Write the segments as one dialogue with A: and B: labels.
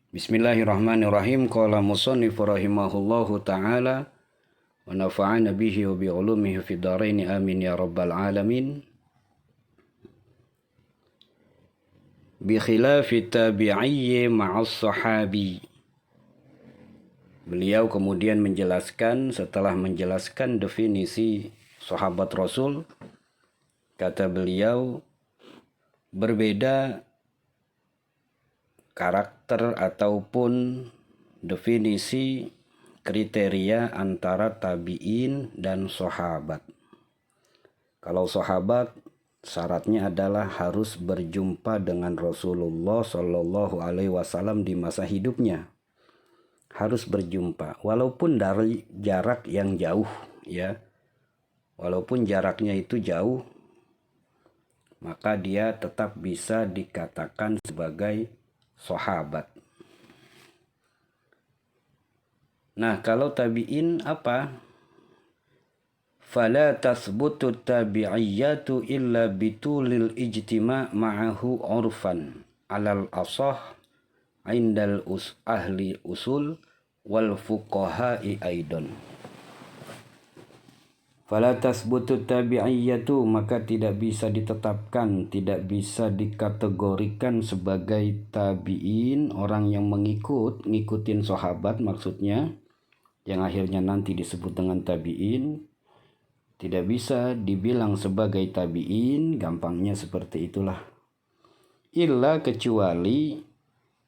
A: Bismillahirrahmanirrahim. Qala musannifu rahimahullahu ta'ala wa nafa'ana bihi wa bi'ulumihi fid dharain amin ya rabbal alamin. Bi khilafi tabi'iyyi ma'as sahabi. Beliau kemudian menjelaskan, setelah menjelaskan definisi sahabat Rasul, kata beliau, berbeda karakter ataupun definisi kriteria antara tabi'in dan sahabat. Kalau sahabat syaratnya adalah harus berjumpa dengan Rasulullah Shallallahu Alaihi Wasallam di masa hidupnya, harus berjumpa walaupun dari jarak yang jauh, ya, walaupun jaraknya itu jauh, maka dia tetap bisa dikatakan sebagai sahabat. Nah, kalau tabi'in apa? Fala tasbutu tabi'iyatu illa bitulil ijtima' ma'ahu urfan alal asah indal ahli usul wal fuqaha'i aidan. Fala tasbutu tabi'iyatu, maka tidak bisa ditetapkan, tidak bisa dikategorikan sebagai tabi'in, orang yang ngikutin sahabat maksudnya, yang akhirnya nanti disebut dengan tabi'in. Tidak bisa dibilang sebagai tabi'in, gampangnya seperti itulah. Illa kecuali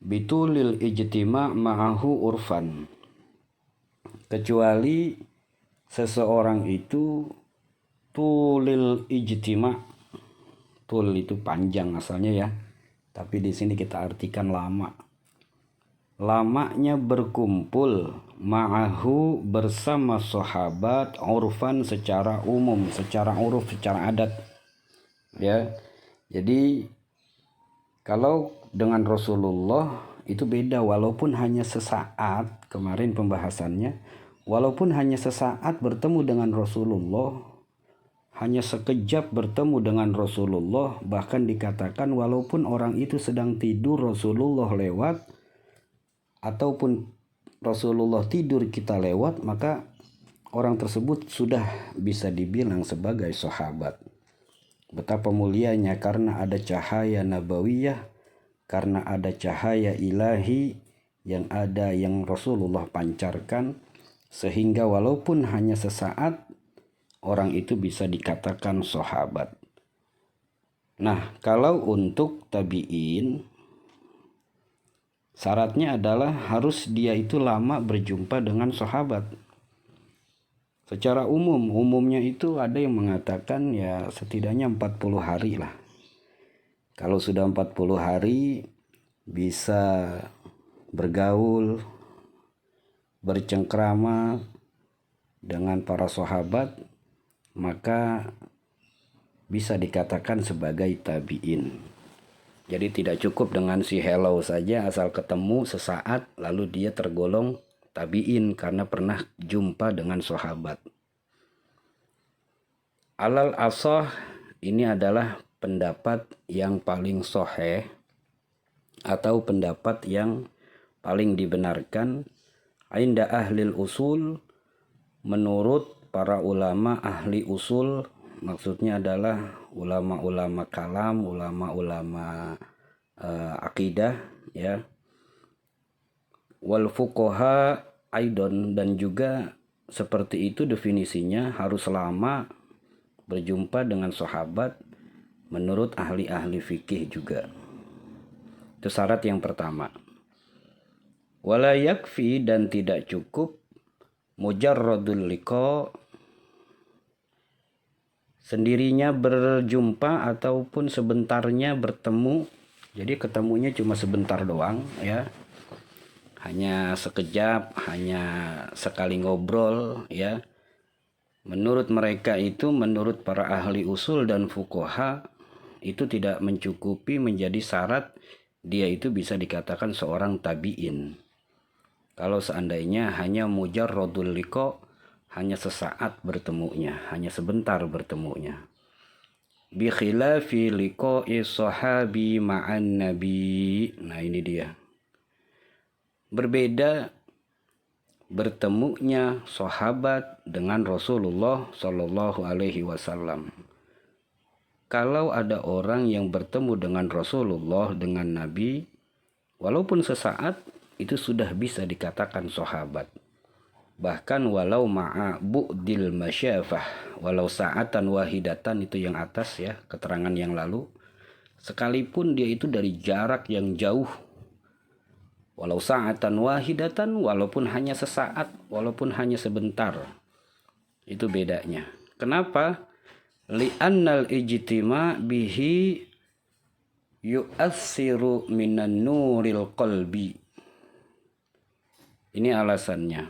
A: bitulil ijtima' ma'ahu urfan. Kecuali seseorang itu tulil ijtima'. Tul itu panjang asalnya ya. Tapi di sini kita artikan lama. Lamanya berkumpul ma'ahu bersama sahabat urfan secara umum, secara uruf, secara adat. Ya. Jadi kalau dengan Rasulullah itu beda, walaupun hanya sesaat, kemarin pembahasannya, walaupun hanya sesaat bertemu dengan Rasulullah, hanya sekejap bertemu dengan Rasulullah, bahkan dikatakan walaupun orang itu sedang tidur Rasulullah lewat, ataupun Rasulullah tidur kita lewat, maka orang tersebut sudah bisa dibilang sebagai sahabat. Betapa mulianya karena ada cahaya nabawiyah, karena ada cahaya ilahi yang Rasulullah pancarkan, sehingga walaupun hanya sesaat orang itu bisa dikatakan sahabat. Nah, kalau untuk tabi'in syaratnya adalah harus dia itu lama berjumpa dengan sahabat. Secara umumnya itu ada yang mengatakan ya setidaknya 40 hari lah. Kalau sudah 40 hari bisa bergaul, bercengkrama dengan para sahabat, maka bisa dikatakan sebagai tabi'in. Jadi tidak cukup dengan si hello saja, asal ketemu sesaat lalu dia tergolong tabi'in karena pernah jumpa dengan sahabat. Alal asah, ini adalah pendapat yang paling sahih atau pendapat yang paling dibenarkan inda ahlil usul, menurut para ulama ahli usul, maksudnya adalah ulama-ulama kalam, ulama-ulama akidah, ya. Wal fuqaha aidon, dan juga seperti itu definisinya, harus lama berjumpa dengan sahabat menurut ahli-ahli fikih juga. Itu syarat yang pertama. Wala yakfi, dan tidak cukup mujarradul liqa, sendirinya berjumpa ataupun sebentarnya bertemu. Jadi ketemunya cuma sebentar doang, ya. Hanya sekejap, hanya sekali ngobrol, ya. Menurut mereka itu, menurut para ahli usul dan fuqaha, itu tidak mencukupi menjadi syarat dia itu bisa dikatakan seorang tabi'in. Kalau seandainya hanya mujarradul liqa, hanya sesaat bertemunya, hanya sebentar bertemunya. Bi khilafi liqa'i sahabi ma'an nabi. Nah, ini dia. Berbeda bertemunya sahabat dengan Rasulullah Shallallahu Alaihi Wasallam. Kalau ada orang yang bertemu dengan Rasulullah, dengan Nabi, walaupun sesaat, itu sudah bisa dikatakan sahabat. Bahkan walau ma'a bu'dil masyafah, walau sa'atan wahidatan, itu yang atas ya, keterangan yang lalu. Sekalipun dia itu dari jarak yang jauh, walau sa'atan wahidatan, walaupun hanya sesaat, walaupun hanya sebentar. Itu bedanya. Kenapa? Li'annal ijtima bihi yu'assiru minan nuril qalbi. Ini alasannya.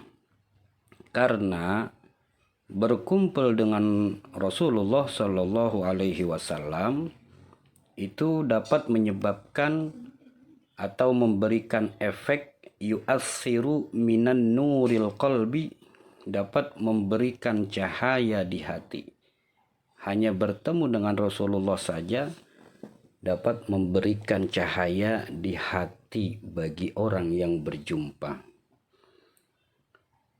A: Karena berkumpul dengan Rasulullah Shallallahu Alaihi Wasallam itu dapat menyebabkan atau memberikan efek yu'assiru minan nuril qalbi, dapat memberikan cahaya di hati. Hanya bertemu dengan Rasulullah saja dapat memberikan cahaya di hati bagi orang yang berjumpa.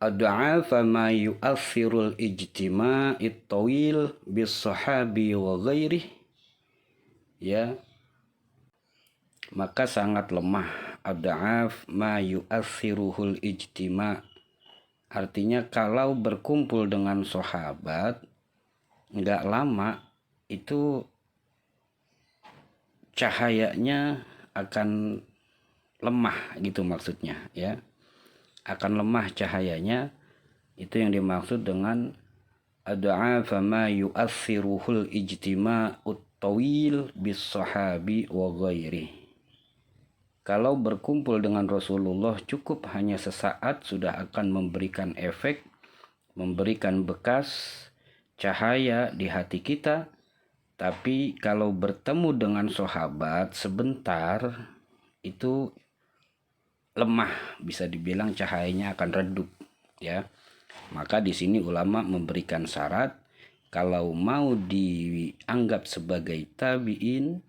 A: Ad'afa ma yu'athirul ijtima'it tawil bis sahabi wa ghairih, ya, maka sangat lemah. Ad'af ma yu'athiruhul ijtima', artinya kalau berkumpul dengan sahabat nggak lama, itu cahayanya akan lemah gitu maksudnya ya, akan lemah cahayanya. Itu yang dimaksud dengan ad'afa ma yu'athiruhul ijtima'ut tawil bis sahabi wa ghairi. Kalau berkumpul dengan Rasulullah cukup hanya sesaat sudah akan memberikan efek, memberikan bekas cahaya di hati kita. Tapi kalau bertemu dengan sahabat sebentar, itu lemah, bisa dibilang cahayanya akan redup ya. Maka di sini ulama memberikan syarat, kalau mau dianggap sebagai tabi'in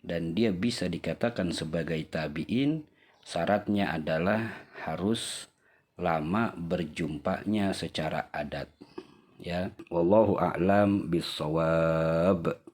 A: dan dia bisa dikatakan sebagai tabi'in, syaratnya adalah harus lama berjumpanya secara adat ya. Wallahu a'lam bissawab.